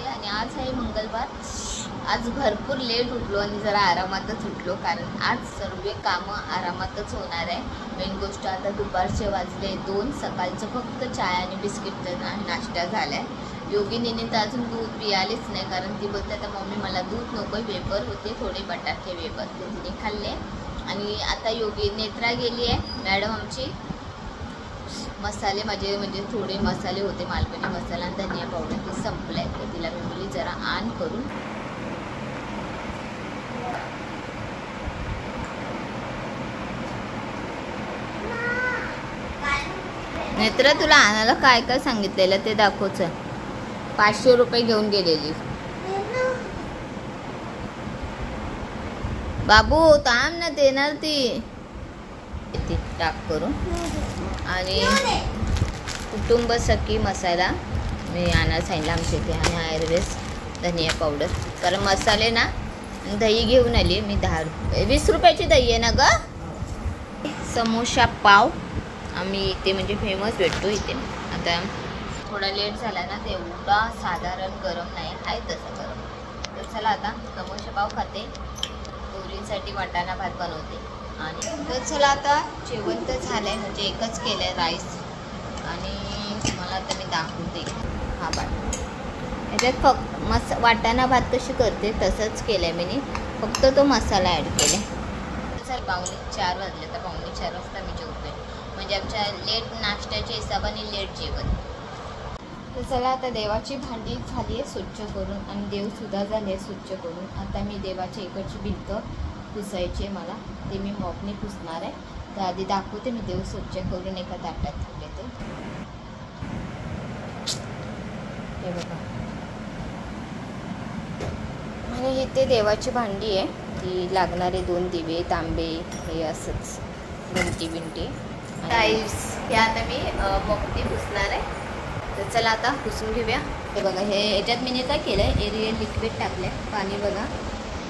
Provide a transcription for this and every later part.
होते आणि आज आहे मंगळवार. आज भरपूर लेट उठलो आणि जरा आरामातच उठलो, कारण आज सर्व कामं आरामातच होणार आहे. मेन गोष्ट आता दुपारचे वाजले 2, सकाळचं फक्त चाय आणि बिस्किटचा नाश्ता झाला आहे. योगिनीने तर अजून दूध पियालेच नाही, कारण ती बोलते आता मम्मी मला दूध नको, वेपर होते थोडे बटाटे वेपर, ते तिने खाल्ले. आणि आता योगी नेत्रा गेली आहे. मॅडम आमची मसाले म्हणजे थोडे मसाले होते, मालवणी मसाला आणि धनिया पावडर, ते संपले, तर तिला मी बोलली जरा आण करून. नेत्रा तुला आणायला काय काय सांगितलेलं ते दाखवच. 500 रुपये घेऊन गेलेली. बाबू थांब ना, देणार ती टाक करून. आणि कुटुंब सखी मसाला मी आणायला सांगितलं आमच्या इथे, आणि आयुर्वेद धनिया पावडर, कारण मसाले ना. दही घेऊन आली मी 10 रुपये, 20 रुपयाची दही आहे ना ग. समोसा पाव आम्ही इथे म्हणजे फेमस भेटतो इथे. आता थोडा लेट झाला ना, ते एवढा साधारण गरम नाही आहे, तसं गरम. तर चला आता समोसा पाव खाते, पोरींसाठी वाटाणा भात बनवते. आणि तर चला आता जेवण तर झालं आहे, म्हणजे एकच केलं आहे राईस. आणि तुम्हाला आता मी दाखवते हा भात. याच्यात फक्त वाटाणा भात कशी करते तसंच केलं आहे मी, फक्त तो मसाला ॲड केला आहे. चल 3:45 वाजले, तर 3:45 वाजता मी जेवते, म्हणजे आमच्या लेट नाश्त्याच्या हिशोबाने लेट जेवण. तर चला आता देवाची भांडी झाली आहे स्वच्छ करून, आणि देवसुद्धा झाले स्वच्छ करून. आता मी देवाच्या इकडची भिंत पुसायची आहे मला, ते मी मॉपने पुसणार आहे. तर आधी दाखवते मी देव स्वच्छ करून एका ताटात ठेवले. ते हे बघा, आणि इथे देवाची भांडी आहे, ती लागणारे 2 दिवे, तांबे, हे असंच घंटी बिंटी टाईल्स, हे आता मी मॉपने पुसणार आहे. तर चला आता पुसून घेऊया. हे बघा, हे याच्यात मी काय केलं आहे, एरियल लिक्विड टाकलं आहे, पाणी बघा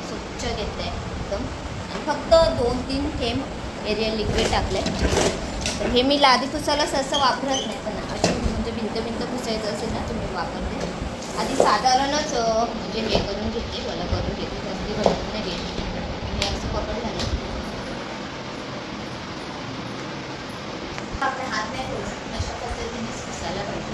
स्वच्छ घेतलं आहे एकदम, आणि फक्त 2-3 थेंब एरियल लिक्विड टाकलं आहे. तर हे मी लादी पुसायला सहसा वापरत नाही, पण अशी म्हणजे भिंत पुसायचं असेल ना तुम्ही वापरते. आधी साधारणच म्हणजे हे करून घेते, मला करून घेते, जास्ती भरून नाही घेते. हे असं पकड झालं, आपल्या हात नाही ठेवलं, अशा पद्धतीनेच पुसायला पाहिजे.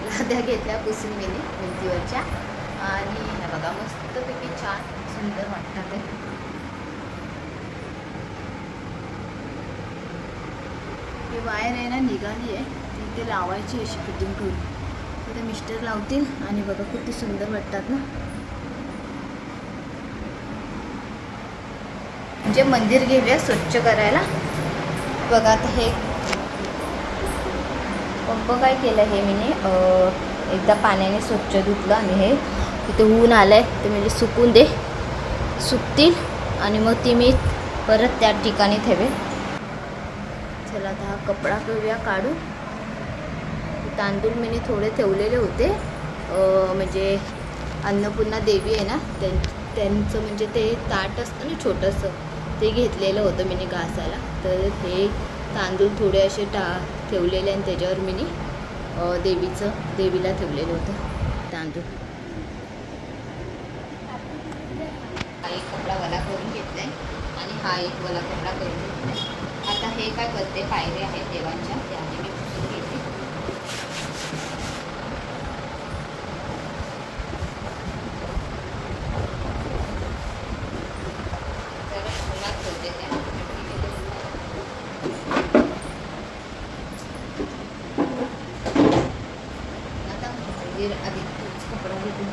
लाद्या घेतल्या पुसून गेली भिंतीवरच्या, आणि हे बघा मस्तपैकी छान सुंदर वाटतात ते. ही वायर आहे ना निघाली आहे, ती लावायची अशी फिटिंग करून, तिथे मिस्टर लावतील. आणि बघा किती सुंदर वाटतात ना. म्हणजे मंदिर घेऊया स्वच्छ करायला. बघा आता हे पंप काय केलं, हे मी एकदा पाण्याने स्वच्छ धुतलं, आणि हे तिथे ऊन आलं आहे ते म्हणजे सुकतील, आणि मग ती मी परत त्या ठिकाणी ठेवेल. चला आता हा कपडा घेऊया काढून. तांदूळ मी थोडे ठेवलेले होते, म्हणजे अन्नपूर्णा देवी आहे ना त्यांचं म्हणजे ते ताट असतं ना छोटंसं, ते घेतलेलं होतं मी घासायला. तर हे तांदूळ थोडे असे ठेवलेले, आणि त्याच्यावर मी देवीला ठेवलेलं होतं तांदूळ. काही कपडा वला करून घेतलाय, आणि हा एक वाला कपडा करून घेतला. आता हे काय करते, पायऱ्या आहेत देवांच्या, त्याने मी पुसून घेते. जरा उन्हात ठेवते त्या. आता मंदिर आधी कपडा घेते.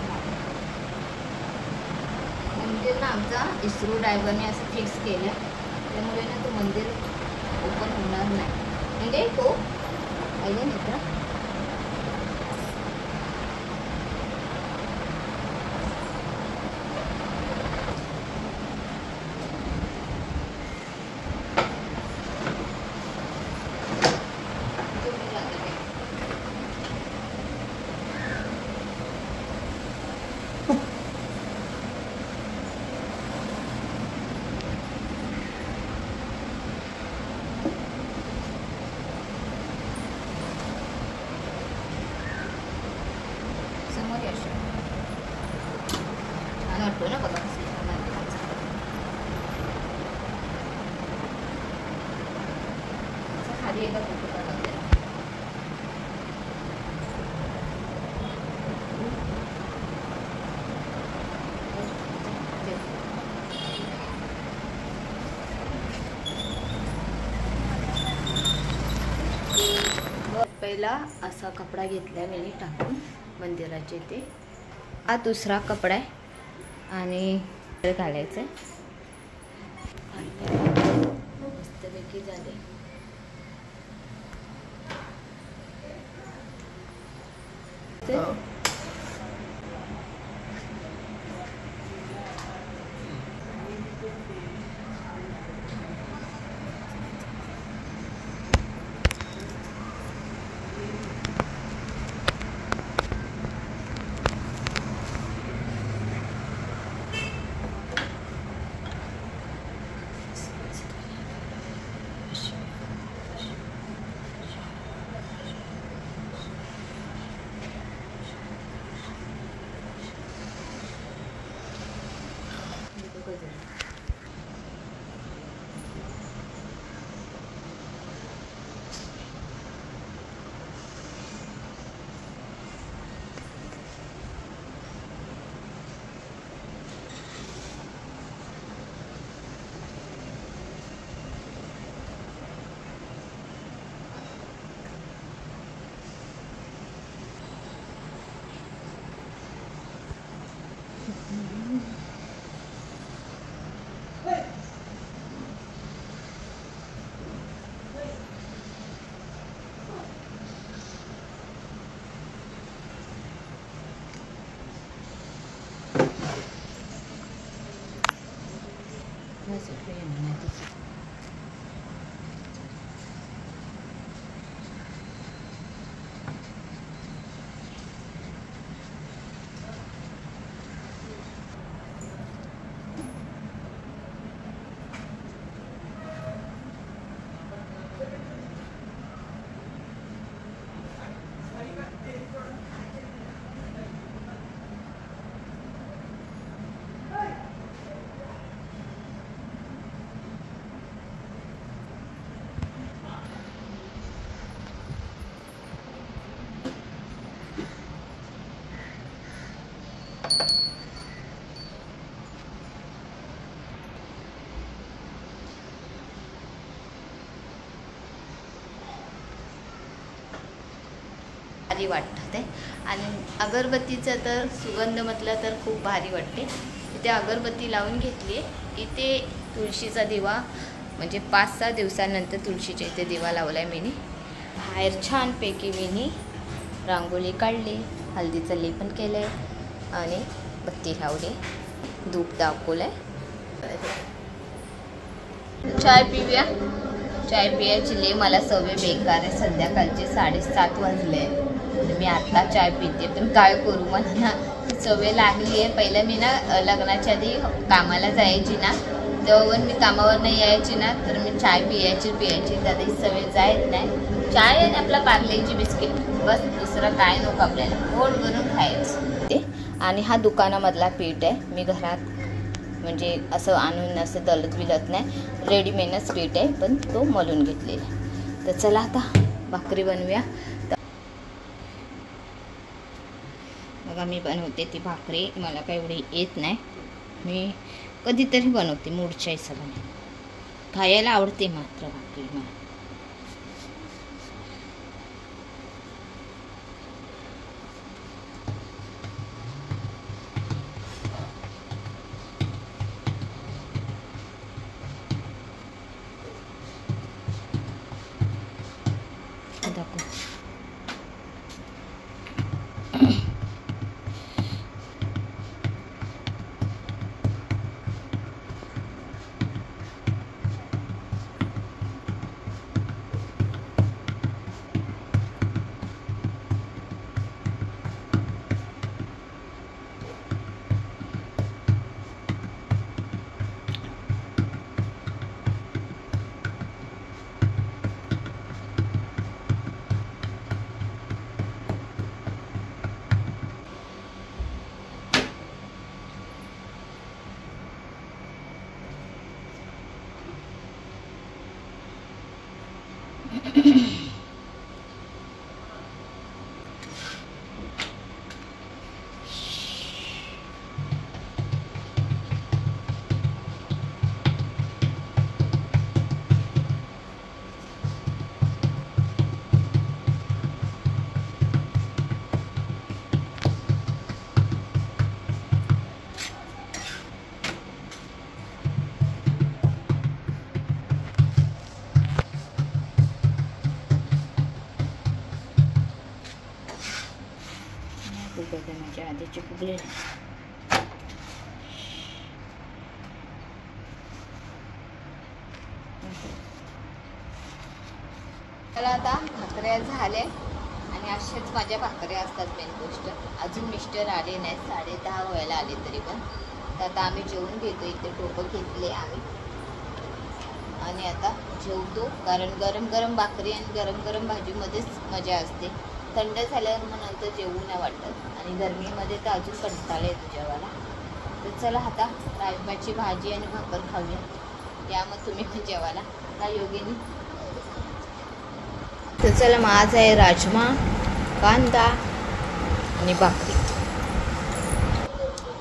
मंदिर ना आमचा इस्रो ड्रायव्हरने असं फिक्स केलं, त्यामुळे ना तो मंदिर ओपन होणार नाही. म्हणजे तो पाहिजे नाही का, समोर यश छान वाटतो ना बघा मंदिराचा. खाली एकदा फोटो काढला. पहिला असा कपडा घेतला मी टाकून मंदिराचे इथे. हा दुसरा कपडा आहे आणि घालायचं मस्तपैकी झाले. भारी वाटतं ते. आणि अगरबत्तीचं तर सुगंध म्हटलं तर खूप भारी वाटते. इथे अगरबत्ती लावून घेतली आहे. इथे तुळशीचा दिवा म्हणजे 5-6 दिवसानंतर तुळशीच्या इथे दिवा लावला आहे मीनी. बाहेर छानपैकी मीनी रांगोळी काढली, हळदीचं लेपन केलं आहे आणि बत्ती लावली, धूप दाखवलं आहे. चाय पिऊया. चाय पियाची लई मला सवय बेकार आहे. संध्याकाळचे 7:30 वाजले, मी आत्ता चाय पिते. पण काय करू, मला ना सवय लागली आहे. पहिलं मी ना लग्नाच्या आधी कामाला जायची ना, तेव्हा मी कामावर नाही यायची ना, तर मी चाय पियाची. दादा ही सवय जायच नाही. चाय आणि आपला पार्लेची बिस्किट, बस दुसरं काय नको आपल्याला, पोट भरून खायचं ते. आणि हा दुकानामधला पीठ आहे, मी घरात म्हणजे असं आणून असं दलत बिलत नाही, रेडीमेडच पीठ आहे, पण तो मलून घेतलेला. तर चला आता भाकरी बनवूया. बघा मी बनवते ती भाकरी, मला काही एवढी येत नाही, मी कधीतरी बनवते मूडच्या हिशोबाने. खायला आवडते मात्र भाकरी मला. दाखव. माझ्या आधीचे फुगले. मला आता भाकऱ्या झाल्या आणि अशाच माझ्या भाकऱ्या असतात. मेन गोष्ट अजून मिस्टर आले नाहीत, 10:30 व्हायला आले तरी पण. तर आता आम्ही जेवून घेतो, इथे टोपं घेतले आम्ही आणि आता जेवतो. कारण गरम गरम भाकरी आणि गरम गरम भाजीमध्येच मजा असते. थंड झाल्यावर मग नंतर जेवू नाही वाटत आणि गरमीमध्ये तर अजून कंटाळा येतो जेवायला. तर चला आता राजमाची भाजी आणि भाकर खाऊया. या मग तुम्ही पण जेवायला काय योगिनी. तर चला मग आज आहे राजमा, कांदा आणि भाकरी.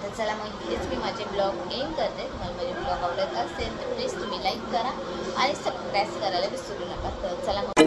तर चला मग हेच मी माझे ब्लॉग एंड करते. मला माझे ब्लॉग आवडत असेल तर प्लीज तुम्ही लाईक करा आणि सबस्क्राईब करायला विसरू नका. तर चला मग